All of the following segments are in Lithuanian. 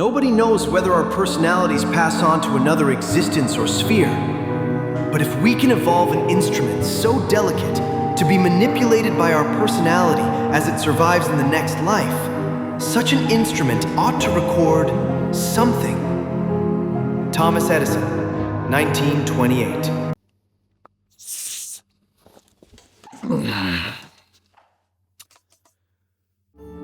Nobody knows whether our personalities pass on to another existence or sphere. But if we can evolve an instrument so delicate to be manipulated by our personality as it survives in the next life, such an instrument ought to record something. Thomas Edison, 1928.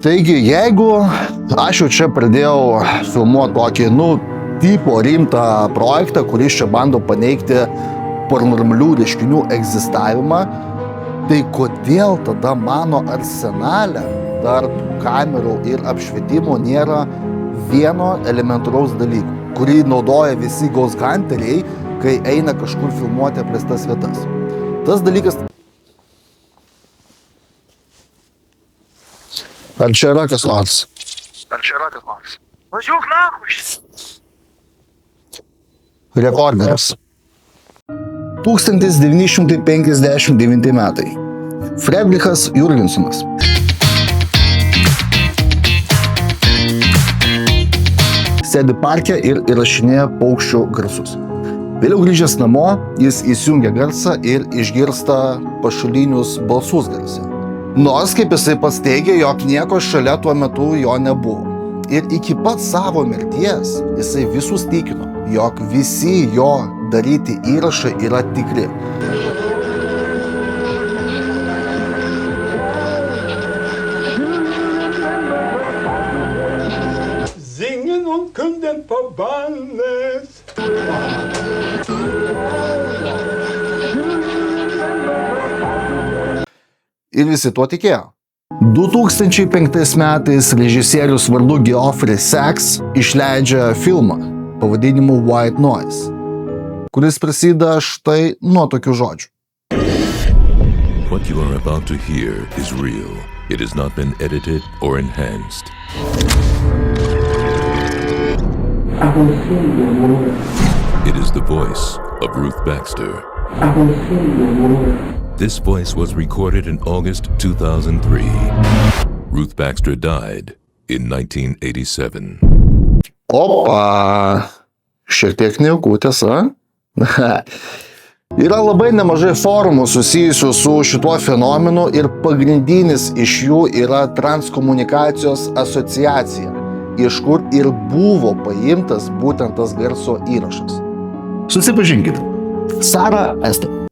Taigi, jeigu aš jau čia pradėjau filmuoti tokį, tipo rimtą projektą, kuris čia bando paneigti paranormalių reiškinių egzistavimą, tai kodėl tada mano arsenale tarp kamerų ir apšvietimo nėra vieno elementaraus dalyko, kurį naudoja visi ghost hunteriai, kai eina kažkur filmuoti apleistas vietas. Tas dalykas... Ar čia yra kas nors? Važiuok nahui! Rekorderis. 1959 metai. Fredrichas Jurgensonas. Sėdi parke ir įrašinėja paukščių garsus. Vėliau grįžęs namo, jis įsijungia garsą ir išgirsta pašalinius balsus garse. Nors, kaip jisai pats teigia, jog nieko šalia tuo metu jo nebuvo. Ir iki pat savo mirties jisai visus tikino, jog visi jo daryti įrašai yra tikri. Singen und künden verbannet. Ir visi tuo tikėjo. 2005 metais režisierius vardu Geoffrey Sachs išleidžia filmą pavadinimu White Noise, kuris prasideda štai nuo tokių žodžių. What you are about to hear is real. It has not been edited or enhanced. It is the voice of Ruth Baxter. This voice was recorded in August 2003. Ruth Baxter died in 1987. Opa, šiek tiek nejaukų tiesa. Yra labai nemažai forumų susijusių su šituo fenomenu ir pagrindinis iš jų yra Transkomunikacijos asociacija, iš kur ir buvo paimtas būtent tas garso įrašas. Susipažinkite. Sara Estes.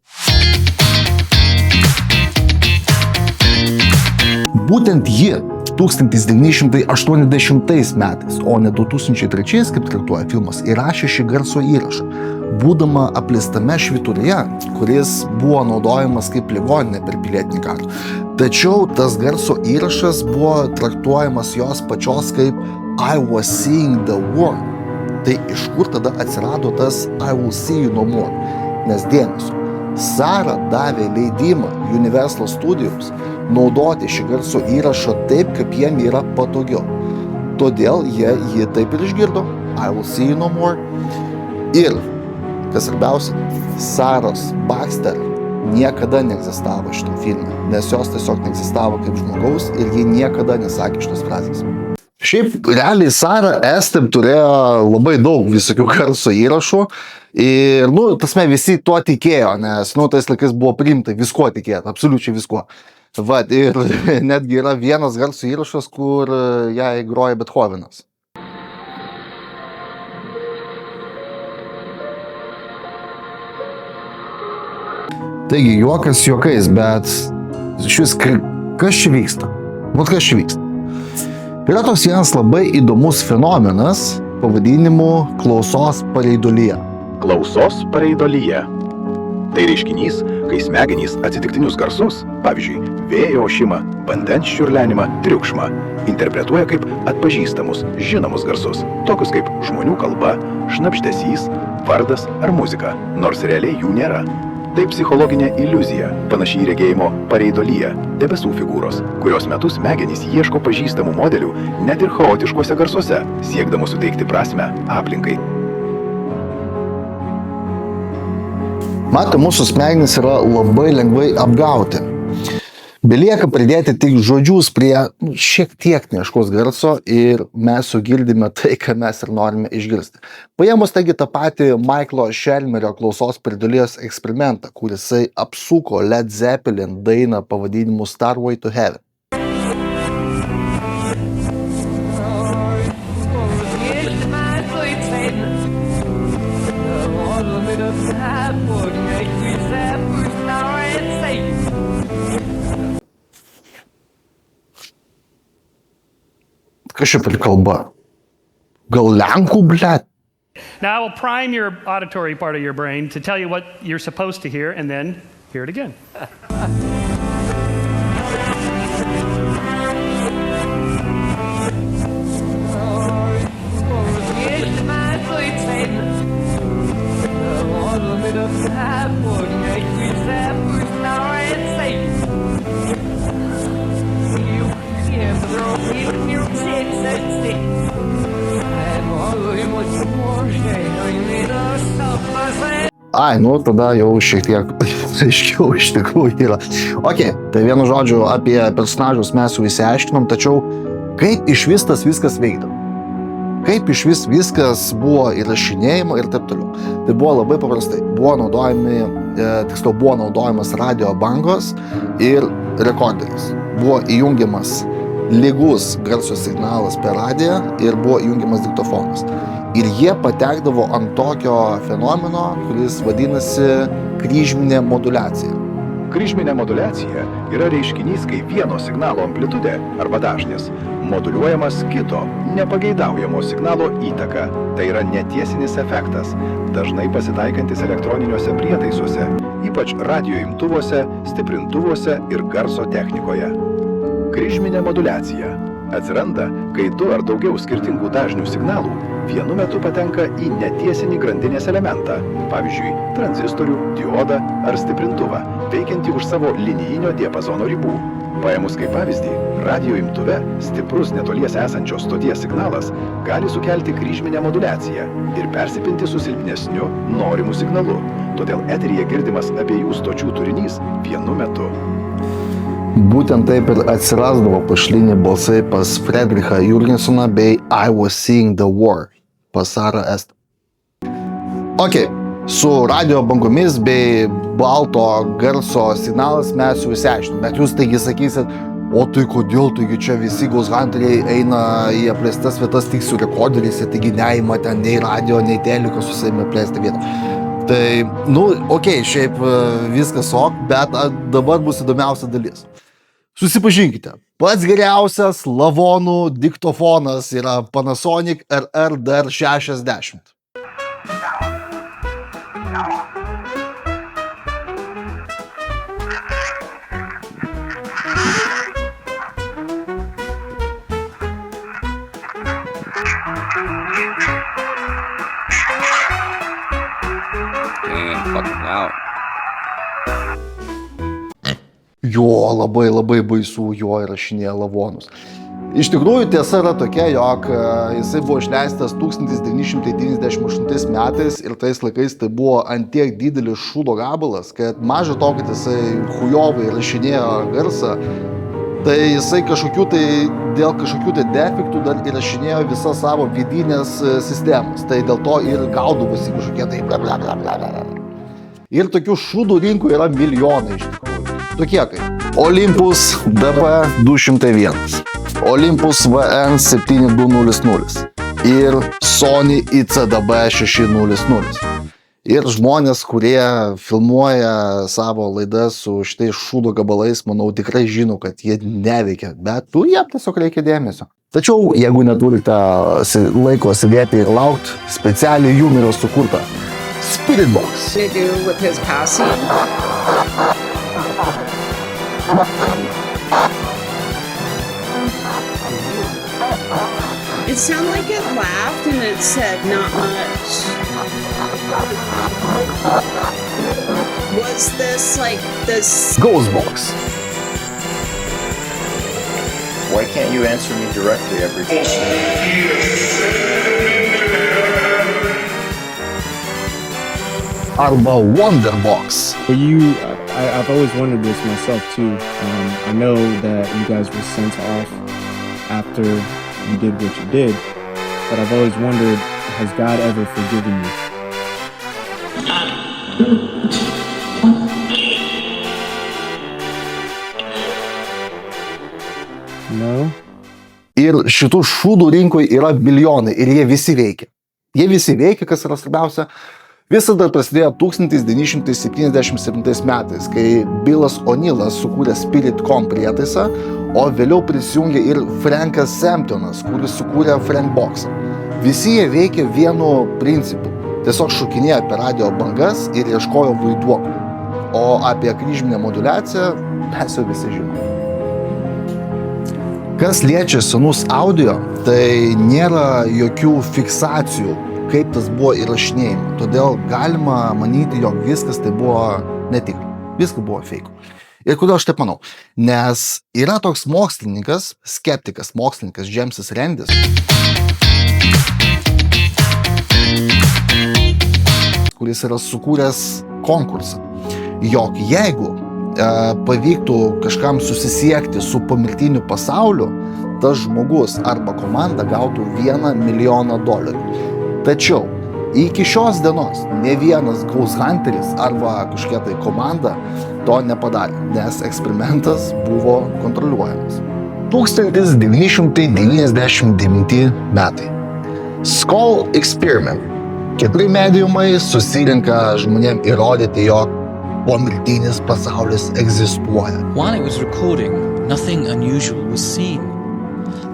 Būtent ji 1980 metais, o ne 2003, kaip traktuoja filmas, įrašė šį garso įrašą, būdama apleistame švyturyje, kuris buvo naudojamas kaip ligoninė per pilietinį karą. Tačiau tas garso įrašas buvo traktuojamas jos pačios kaip I was seeing the world. Tai iš kur tada atsirado tas I will see you no more? Nes dėmesio, Sara davė leidimą Universal Studios naudoti šį garso įrašą taip, kaip jiem yra patogiau. Todėl jie jį taip ir išgirdo. I will see you no more. Ir, kas svarbiausia, Saros Baxter niekada neegzistavo šitą filmą, nes jos tiesiog neegzistavo kaip žmogaus ir ji niekada nesakė šitos frazės. Šiaip, realiai Sara Estes turėjo labai daug visokių garso įrašų ir, tasme, visi tuo tikėjo, nes, tais laikais buvo priimta viskuo tikėti, absoliučiai viskuo. Va, ir netgi yra vienas garso įrašas, kur jai groja Bethovenas. Taigi, juokas juokais, bet šis, kas čia vyksta? Vat kas čia vyksta? Yra toks vienas labai įdomus fenomenas pavadinimu klausos pareidolyje. Klausos pareidolyje. Tai reiškinys, kai smegenys atsitiktinius garsus, pavyzdžiui, vėjo ošimą, vandens čiurlenimą, triukšmą, interpretuoja kaip atpažįstamus, žinomus garsus, tokius kaip žmonių kalba, šnabždesys, vardas ar muzika, nors realiai jų nėra. Tai psichologinė iliuzija, panašiai regėjimo pareidolyje, debesų figūros, kurios metu smegenys ieško pažįstamų modelių net ir chaotiškuose garsuose, siekdamos suteikti prasmę aplinkai. Matai, mūsų smegenys yra labai lengvai apgauti. Belieka pridėti tik žodžius prie šiek tiek neaiškaus garso ir mes sugirdime tai, ką mes ir norime išgirsti. Paėmus taigi tą patį Michaelo Shelmerio klausos pridulės eksperimentą, kur jisai apsuko Led Zeppelin dainą pavadinimu Starway to Heaven. Kas čia per kalba? Gal lenkų, blet? Now I will prime your auditory part of your brain to tell you what you're supposed to hear and then hear it again. Ai, nu tada jau šiek tiek aiškiau iš tikrųjų yra. Ok, tai vienu žodžiu apie personažus mes jau įsiaiškinom, tačiau kaip iš vis tas viskas veikdavo? Kaip iš vis viskas buvo įrašinėjimo ir taip toliau? Tai buvo labai paprastai. Buvo naudojamas radio bangos ir rekorderis. Buvo įjungiamas lygus garso signalas per radiją ir buvo įjungiamas diktofonas. Ir jie patekdavo ant tokio fenomeno, kuris vadinasi kryžminė moduliacija. Kryžminė moduliacija yra reiškinys, kai vieno signalo amplitudė arba dažnis moduliuojamas kito nepageidaujamo signalo įtaka. Tai yra netiesinis efektas, dažnai pasitaikantis elektroniniuose prietaisuose, ypač radio imtuvuose, stiprintuvuose ir garso technikoje. Kryžminė moduliacija atsiranda, kai du ar daugiau skirtingų dažnių signalų vienu metu patenka į netiesinį grandinės elementą, pavyzdžiui, tranzistorių, diodą ar stiprintuvą, veikiantį už savo linijinio diapazono ribų. Paėmus kaip pavyzdį, radio imtuve stiprus netolies esančios stoties signalas gali sukelti kryžminę moduliaciją ir persipinti su silpnesniu norimu signalu. Todėl eteryje girdimas abiejų stočių turinys vienu metu. Būtent taip ir atsirasdavo pašliniai balsai pas Frederichą Jurgensoną bei I Was Seeing the War pas Sarah Est. Ok, su radio bangomis bei balto garso signalas mes jau išsiaiškinom, bet jūs taigi sakysit, o tai kodėl, taigi čia visi Ghost Hunteriai eina į apleistas vietas tik su rekorderiais, taigi neima ten nei radio, nei teliko su savimi apleistą vietą. Tai, šiaip viskas ok, bet dabar bus įdomiausia dalis. Susipažinkite, pats geriausias lavonų diktofonas yra Panasonic RR-60. Jo, labai baisu jo įrašinėja lavonus. Iš tikrųjų tiesa yra tokia, jog jisai buvo išleistas 1998 metais ir tais laikais tai buvo antiek didelis šūdo gabalas, kad maža to, kad jisai chujovai įrašinėjo garsą, tai jisai dėl kažkokių defektų dar įrašinėjo visas savo vidinės sistemas. Tai dėl to ir gaudavosi kažkokie tai blablabla. Ir tokių šūdų rinkų yra milijonai iš tikrųjų. Tokie kaip Olympus DP201, Olympus VN7200 ir Sony ICDB600. Ir žmonės, kurie filmuoja savo laidas su šitais šūdo gabalais, manau, tikrai žino, kad jie neveikia, bet jiem tiesiog reikia dėmesio. Tačiau, jeigu neturite laiko sėdėti ir laukti, specialiai jum yra sukurta Spiritbox. It sounded like it laughed and it said not much. Was this like this Ghostbox? Why can't you answer me directly every time? arba Wonderbox. For you, I've always wondered this myself too. I know that you guys were sent off after you did what you did, but I've always wondered, has God ever forgiven you? No? Ir šitų šūdų rinkoje yra milijonai ir jie visi veikia. Jie visi veikia, kas yra svarbiausia. Visada prasidėjo 1977 metais, kai Billas O'Neillas sukūrė Spirit.com prietaisą, o vėliau prisijungė ir Frankas Samptonas, kuris sukūrė Frankboxą. Visi jie veikia vienu principu. Tiesiog šokinėjo per radio bangas ir ieškojo vaiduoklių. O apie kryžminę moduliaciją mes jau visi žinome. Kas liečia senus audio, tai nėra jokių fiksacijų, kaip tas buvo įrašinėjama. Todėl galima manyti, jog viskas tai buvo netikra. Viskas buvo fake. Ir kodėl aš taip manau? Nes yra toks mokslininkas, skeptikas mokslininkas Jamesas Randis, kuris yra sukūręs konkursą, jog jeigu pavyktų kažkam susisiekti su pomirtiniu pasauliu, tas žmogus arba komanda gautų $1 milijoną. Tačiau iki šios dienos ne vienas Ghost Hunteris arba kažkokia tai komanda to nepadarė, nes eksperimentas buvo kontroliuojamas. 1999 metai. Skull Experiment. 4 mediumai susirinka žmonėm įrodyti, jog pomirtinis pasaulis egzistuoja. While it was recording, nothing unusual was seen.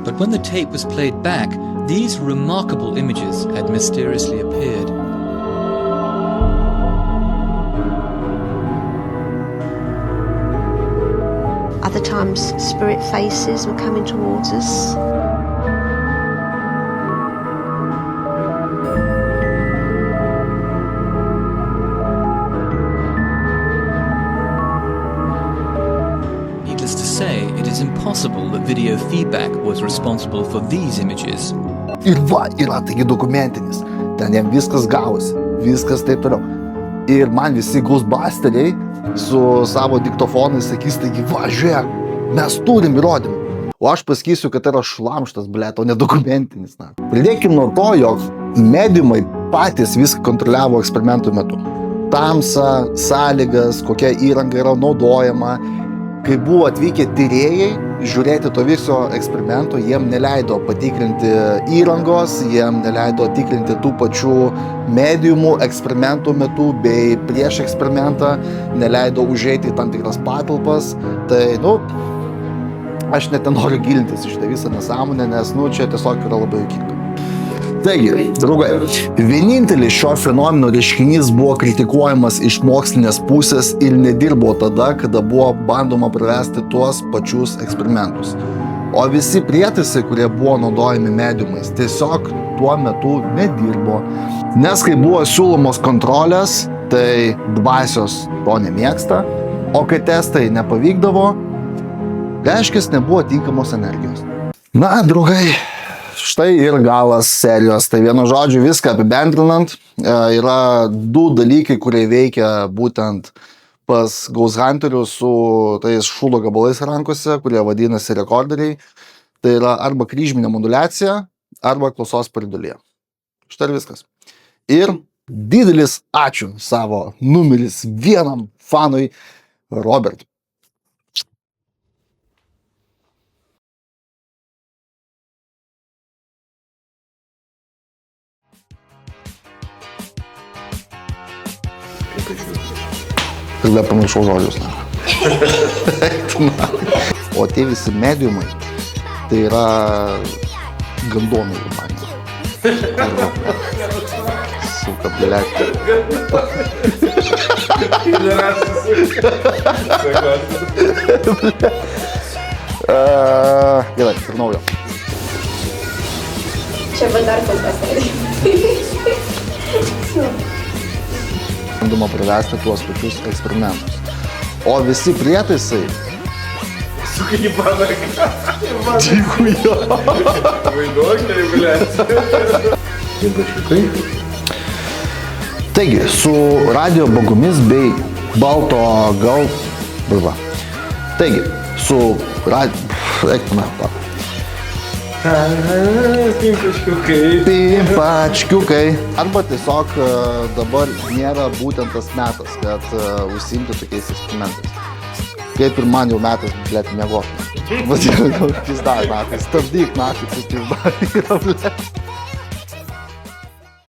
But when the tape was played back, these remarkable images had mysteriously appeared. Other times, spirit faces were coming towards us. Impossible that video feedback was responsible for these images. Ir va, yra taigi dokumentinis. Ten jam viskas gavosi, viskas taip toliau. Ir man visi Ghostbusteriai su savo diktofonais sakys, taigi va, žiūrėk, mes turim įrodymų. O aš pasakysiu, kad yra šlamštas, blet, o ne dokumentinis. Na. Pradėkim nuo to, jog mediumai patys viską kontroliavo eksperimentų metu. Tamsą, sąlygas, kokia įranga yra naudojama. Kai buvo atvykę tyrėjai žiūrėti to viso eksperimento, jiem neleido patikrinti įrangos, jiem neleido tikrinti tų pačių mediumų eksperimentų metu bei prieš eksperimentą, neleido užeiti į tam tikras patalpas. Tai, aš net nenoriu gilintis į šitą visą nesąmonę, nes, čia tiesiog yra labai juokinga. Taigi, draugai, vienintelis šio fenomeno reiškinys buvo kritikuojamas iš mokslinės pusės ir nedirbo tada, kada buvo bandoma pravesti tuos pačius eksperimentus. O visi prietaisai, kurie buvo naudojami mediumais, tiesiog tuo metu nedirbo. Nes kai buvo siūlomos kontrolės, tai dvasios to nemėgsta, o kai testai nepavykdavo, reiškis nebuvo tinkamos energijos. Na, draugai, štai ir galas serijos. Tai vienu žodžiu viską apibendrinant, yra 2 dalykai, kurie veikia būtent pas Ghost Hunterius su tais šūdo gabalais rankose, kurie vadinasi rekorderiai. Tai yra arba kryžminė moduliacija, arba klausos pareidolyje. Štai ir viskas. Ir didelis ačiū savo numeris 1 fanui Robertui. Tada pamiršau žodžius. O tie visi mediumai, tai yra gandonai man. Suka, blėt. Gerai, ir naujo. Čia va dar kol kas. Bandoma pravesti tuos pačius eksperimentus. O visi prietaisai... Suka, jebana ką. Dėkujo. Vaiduokliai, blėt. Gildašiukai. Taigi, su radio bagomis bei balto gal... Brava. Taigi, su radio... Eikime, Pimpačkiukai. Arba tiesiog dabar nėra būtent tas metas, kad užsiimti tokiais eksperimentais. Kaip ir man jau metas, blėt, miegoti. Vadžiau, pizda, naktį, stabdyk naktį, pizda, yra, blėt.